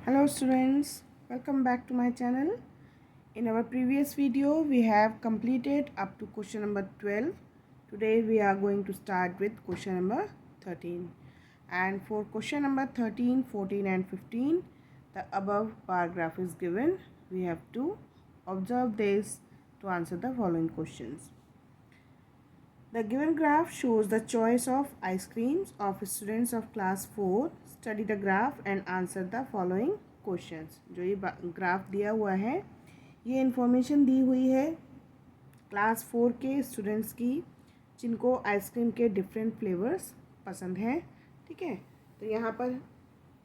Hello students, welcome back to my channel. In our previous video we have completed up to question number 12. Today we are going to start with question number 13. And for question number 13, 14 and 15, the above paragraph is given. We have to observe this to answer the following questions. The given graph shows the choice of ice creams of students of class 4. Study the graph and answer the following questions. जो ये graph दिया हुआ है ये information दी हुई है class 4 के students की जिनको आइसक्रीम के डिफरेंट फ्लेवर्स पसंद हैं. ठीक है, तो यहाँ पर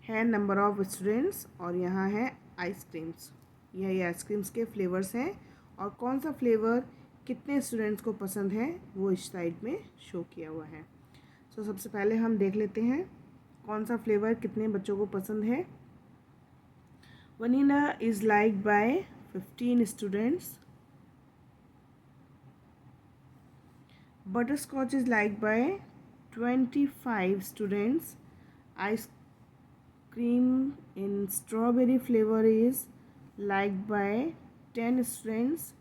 है नंबर ऑफ स्टूडेंट्स और यहाँ है आइसक्रीम्स. ये आइसक्रीम्स के फ्लेवर्स हैं और कौन सा फ्लेवर कितने स्टूडेंट्स को पसंद है वो इस साइड में शो किया हुआ है. सो सबसे पहले हम देख लेते हैं कौन सा फ्लेवर कितने बच्चों को पसंद है. Vanilla is liked by 15 students. Butterscotch is liked by 25 students. Ice cream in strawberry flavour is liked by 10 students.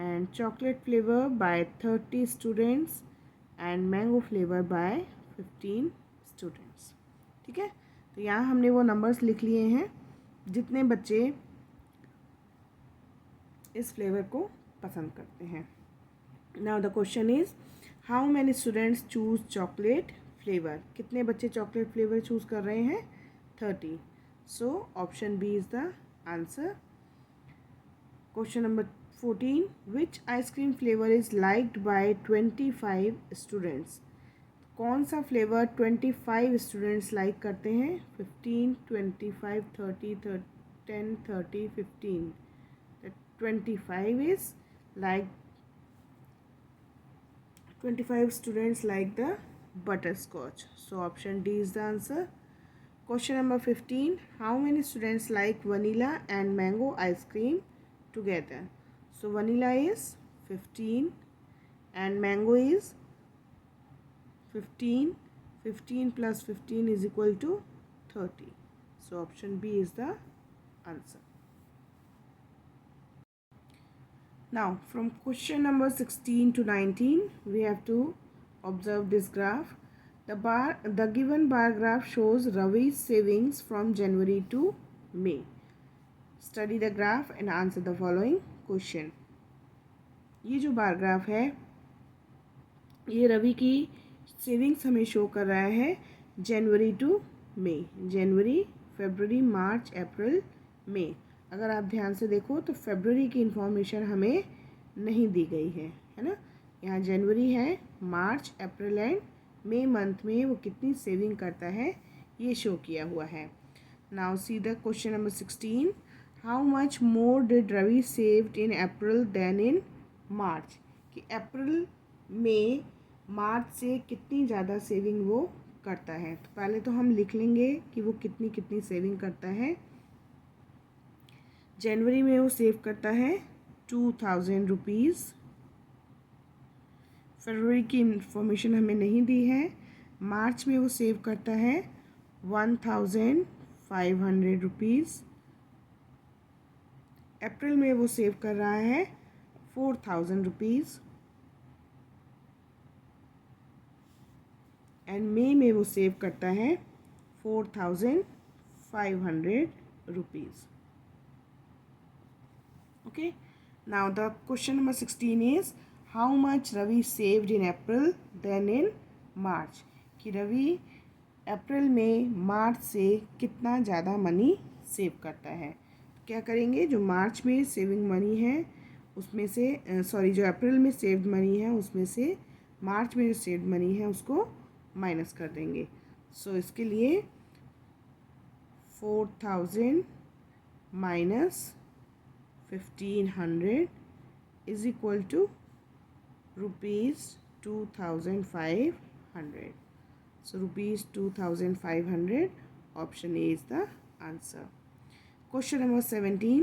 and chocolate flavor by 30 students and mango flavor by 15 students. ठीक है, तो यहाँ हमने वो नंबर्स लिख लिए हैं जितने बच्चे इस फ्लेवर को पसंद करते हैं. Now the question is how many students choose chocolate flavour. कितने बच्चे चॉकलेट फ्लेवर चूज कर रहे हैं? 30. So option B is the answer. Question number 14. Which ice cream flavor is liked by 25 students? कौन सा फ्लेवर 25 स्टूडेंट्स लाइक करते हैं? 15, 25, 30, 10, 30, 15. 25 is like 25 students like the butterscotch. So option D is the answer. Question number 15. How many students like vanilla and mango ice cream together? So vanilla is 15 and mango is 15. 15 plus 15 is equal to 30. So option B is the answer. Now from question number 16 to 19 we have to observe this graph. The given bar graph shows Ravi's savings from January to May. Study the graph and answer the following question. ये जो bar graph है ये रवि की savings हमें show कर रहा है जनवरी to मई. जनवरी, फरवरी, मार्च, अप्रैल, मई. अगर आप ध्यान से देखो तो फरवरी की इंफॉर्मेशन हमें नहीं दी गई है ना. यहाँ जनवरी है, मार्च, अप्रैल एंड मई मंथ में वो कितनी सेविंग करता है ये शो किया हुआ है. Now see the question number 16. How much more did Ravi saved in April than in March? कि अप्रैल में मार्च से कितनी ज़्यादा सेविंग वो करता है. तो पहले तो हम लिख लेंगे कि वो कितनी कितनी सेविंग करता है. जनवरी में वो सेव करता है 2000 रुपीज़. फरवरी की इंफॉर्मेशन हमें नहीं दी है. मार्च में वो सेव करता है 1500 रुपीज़. अप्रैल में वो सेव कर रहा है 4000 रुपीज़ एंड मई में वो सेव करता है 4500 rupees. Okay, now the question number 16 is how much Ravi saved in April then in March. कि रवि अप्रैल में मार्च से कितना ज़्यादा मनी सेव करता है. क्या करेंगे, जो मार्च में सेविंग मनी है उसमें से जो अप्रैल में सेव्ड मनी है उसमें से मार्च में जो सेव्ड मनी है उसको माइनस कर देंगे. सो इसके लिए 4000 minus 1500 is equal to ₹2500. So ₹2500. Option A is the answer. Question number 17.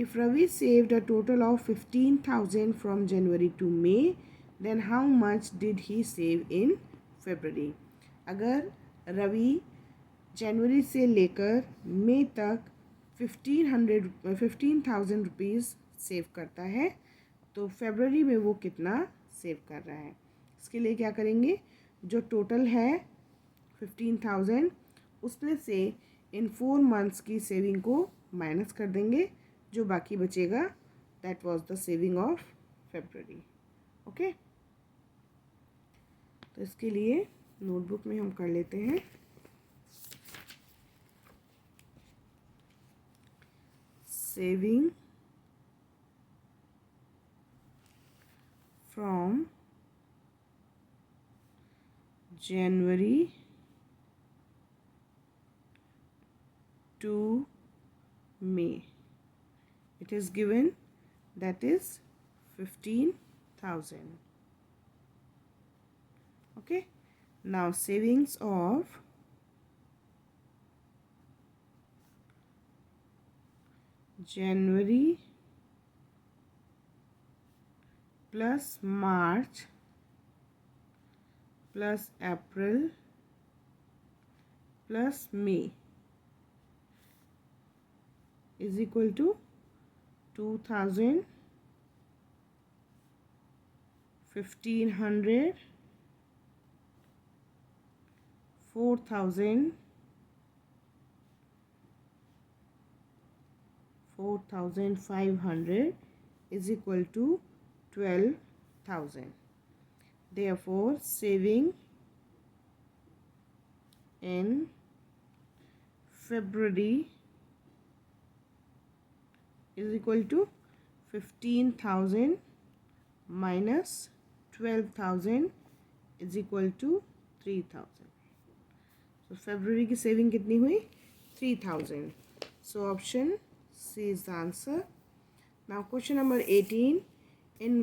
If Ravi saved a total of 15,000 from January to May, then how much did he save in February? अगर रवि जनवरी से लेकर मई तक 15,000 rupees save करता है, तो फरवरी में वो कितना सेव कर रहा है। इसके लिए क्या करेंगे, जो टोटल है 15,000 उसमें से इन 4 मंथ्स की सेविंग को माइनस कर देंगे, जो बाकी बचेगा that was the saving of February. Okay, तो इसके लिए नोटबुक में हम कर लेते हैं saving from January to May. It is given that is 15,000. Okay, now savings of January plus March plus April plus May is equal to 2,000, 1,500, 4,000, 4,500 is equal to 12,000. Therefore, saving in February is equal to 15,000 minus 12,000 is equal to 3,000. So, February की saving कितनी हुई, 3,000. So, option C is the answer. Now, question number 18. In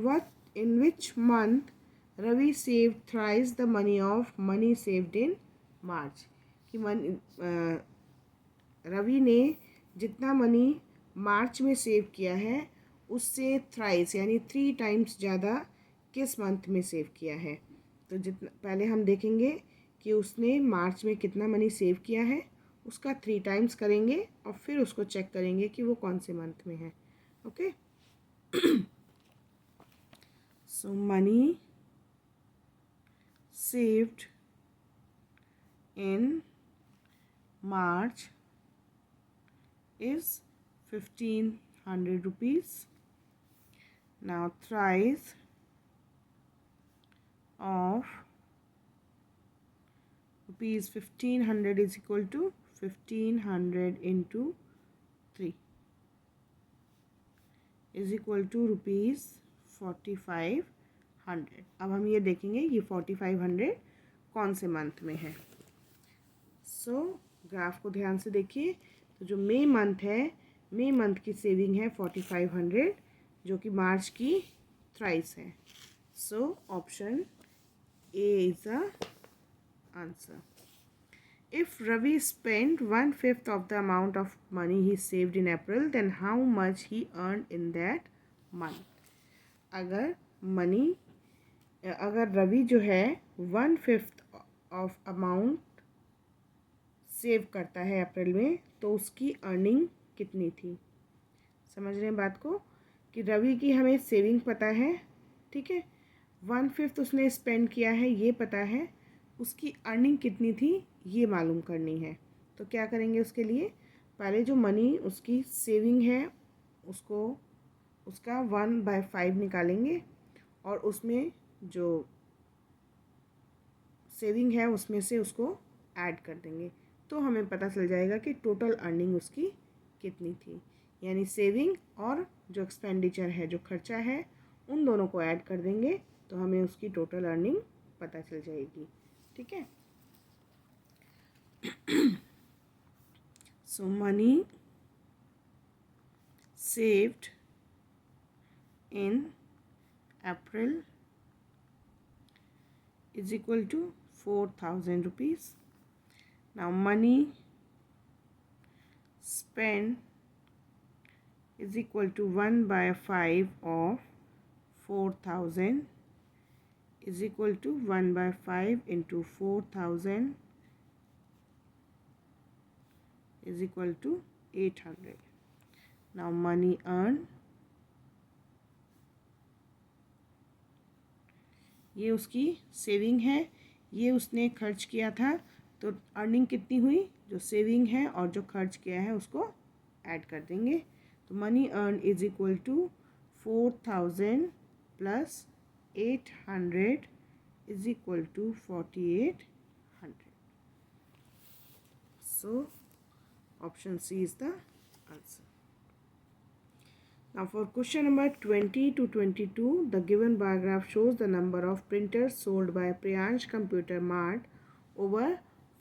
which month Ravi saved thrice the money saved in March? कि रवि ने जितना money मार्च में save किया है उससे थ्राइस यानी 3 टाइम्स ज़्यादा किस मंथ में सेव किया है। तो जितना पहले हम देखेंगे कि उसने मार्च में कितना मनी सेव किया है, उसका 3 टाइम्स करेंगे और फिर उसको चेक करेंगे कि वो कौन से मंथ में है। Okay, so money saved in March is 1,500 rupees. Now thrice of rupees 1,500 is equal to 1,500 into 3 is equal to rupees 4,500. अब हम ये देखेंगे ये 4,500 कौन से मंथ में है। सो ग्राफ को ध्यान से देखिए, तो जो मई मंथ है, मई मंथ की सेविंग है 4,500 जो कि मार्च की थ्राइस है। So option A is the answer. If Ravi spent 1/5 of the amount of money he saved in April, then how much he earned in that month? अगर रवि जो है 1/5 ऑफ अमाउंट सेव करता है अप्रैल में, तो उसकी अर्निंग कितनी थी। समझ रहे हैं बात को, कि रवि की हमें सेविंग पता है, ठीक है, 1/5 उसने स्पेंड किया है ये पता है, उसकी अर्निंग कितनी थी ये मालूम करनी है। तो क्या करेंगे उसके लिए, पहले जो मनी उसकी सेविंग है उसको उसका 1/5 निकालेंगे और उसमें जो सेविंग है उसमें से उसको ऐड कर देंगे, तो हमें पता चल जाएगा कि टोटल अर्निंग उसकी कितनी थी। यानी सेविंग और जो एक्सपेंडिचर है, जो खर्चा है, उन दोनों को ऐड कर देंगे तो हमें उसकी टोटल अर्निंग पता चल जाएगी। ठीक है, सो money saved in April is equal to 4,000 rupees. Now money spent is equal to 1/5 of 4,000 is equal to 1/5 into 4,000 is equal to 800. Now money earn, ये उसकी सेविंग है, ये उसने खर्च किया था, तो अर्निंग कितनी हुई, जो सेविंग है और जो खर्च किया है उसको ऐड कर देंगे। तो money earn is equal to 4000 plus 800 is equal to 4800. So option C is the answer. Now for question number 20 to 22, the given bar graph shows the number of printers sold by Priyansh Computer Mart over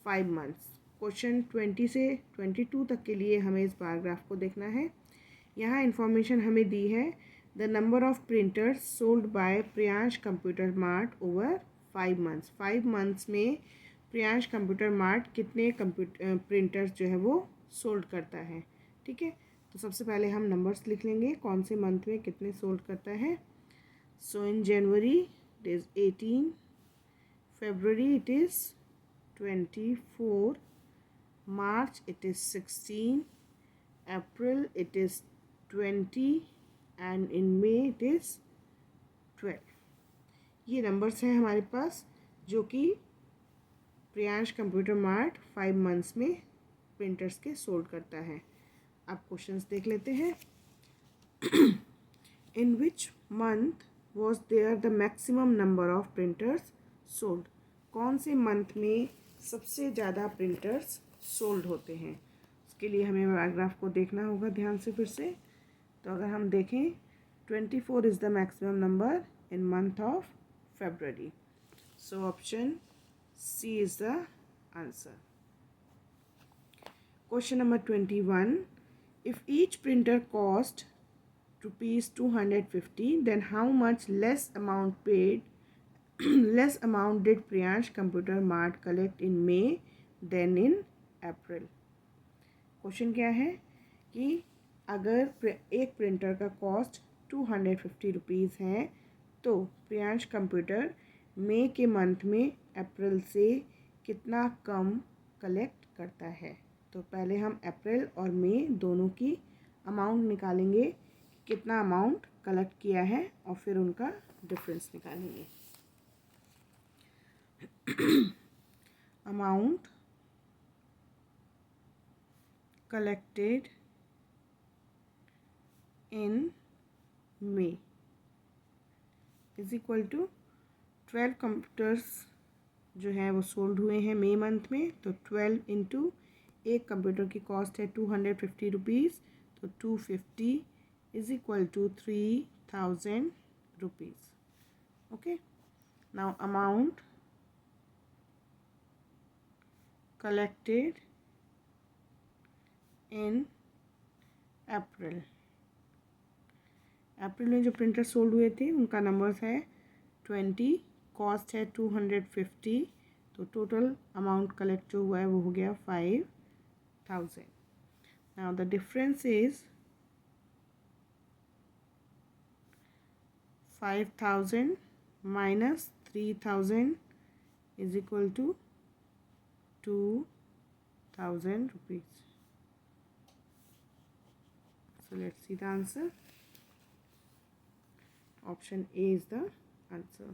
5 months. Question 20 से 22 तक के लिए हमें इस bar graph को देखना है। यहाँ इन्फॉर्मेशन हमें दी है, the number of printers sold by Priyansh computer mart over 5 months. 5 months में प्रियांश कंप्यूटर मार्ट कितने प्रिंटर्स जो है वो सोल्ड करता है। ठीक है, तो सबसे पहले हम नंबर्स लिख लेंगे, कौन से मंथ में कितने सोल्ड करता है। So in January it is 18, February it is 24, March it is 16, April it is 20 and in May it is 12। ये नंबर्स हैं हमारे पास जो कि प्रियांश कंप्यूटर मार्ट 5 मंथ्स में प्रिंटर्स के सोल्ड करता है। अब क्वेश्चंस देख लेते हैं। In which month was there the maximum number of printers sold. कौन से मंथ में सबसे ज़्यादा प्रिंटर्स सोल्ड होते हैं, उसके लिए हमें पैराग्राफ को देखना होगा ध्यान से फिर से। तो अगर हम देखें 24 is the maximum number in month of February. So option C is the answer. Question number 21. If each printer cost rupees 250, then how much less amount did Priyansh Computer Mart collect in May than in April? Question क्या है कि अगर एक printer का cost 250 rupees है तो Priyansh computer मई के month में अप्रैल से कितना कम कलेक्ट करता है। तो पहले हम अप्रैल और मई दोनों की अमाउंट निकालेंगे, कितना अमाउंट कलेक्ट किया है और फिर उनका डिफरेंस निकालेंगे। Amount collected in May is equal to 12 computers जो हैं वो सोल्ड हुए हैं मई मंथ में, तो 12 इंटू एक कंप्यूटर की कॉस्ट है 250 रुपीज़, तो 250 is equal to 3000 rupees. Okay, now amount collected in April. April में जो प्रिंटर सोल्ड हुए थे उनका नंबर्स है 20, कॉस्ट है 250, तो टोटल अमाउंट कलेक्ट जो हुआ है वो हो गया 5000। Now the difference is 5000 minus 3000 is equal to 2000 rupees. So let's see the answer. Option A is the answer.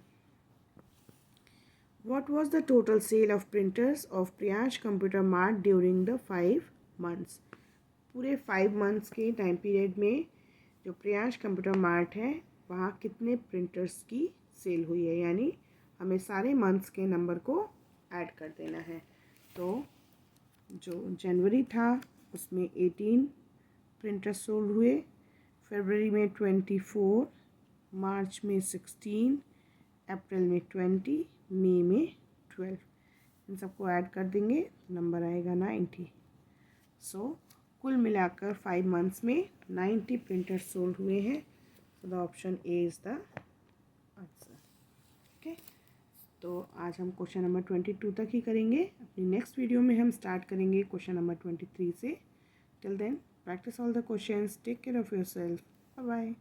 What was the total sale of printers of Priyansh Computer Mart during the 5 months? पूरे 5 months के time period में जो Priyansh computer mart है वहाँ कितने printers की cell हुई है, यानी हमें सारे मंथ्स के नंबर को ऐड कर देना है। तो जो जनवरी था उसमें 18 प्रिंटर्स सोल्ड हुए, फरवरी में 24, मार्च में 16, अप्रैल में 20, मई में 12। इन सबको ऐड कर देंगे नंबर आएगा 90। सो कुल मिलाकर 5 मंथ्स में 90 प्रिंटर्स सोल्ड हुए हैं। So the option A is the answer. Okay, तो आज हम क्वेश्चन नंबर 22 तक ही करेंगे। अपनी नेक्स्ट वीडियो में हम स्टार्ट करेंगे क्वेश्चन नंबर 23 से। Till then, practice all the questions. Take care of yourself. Bye bye.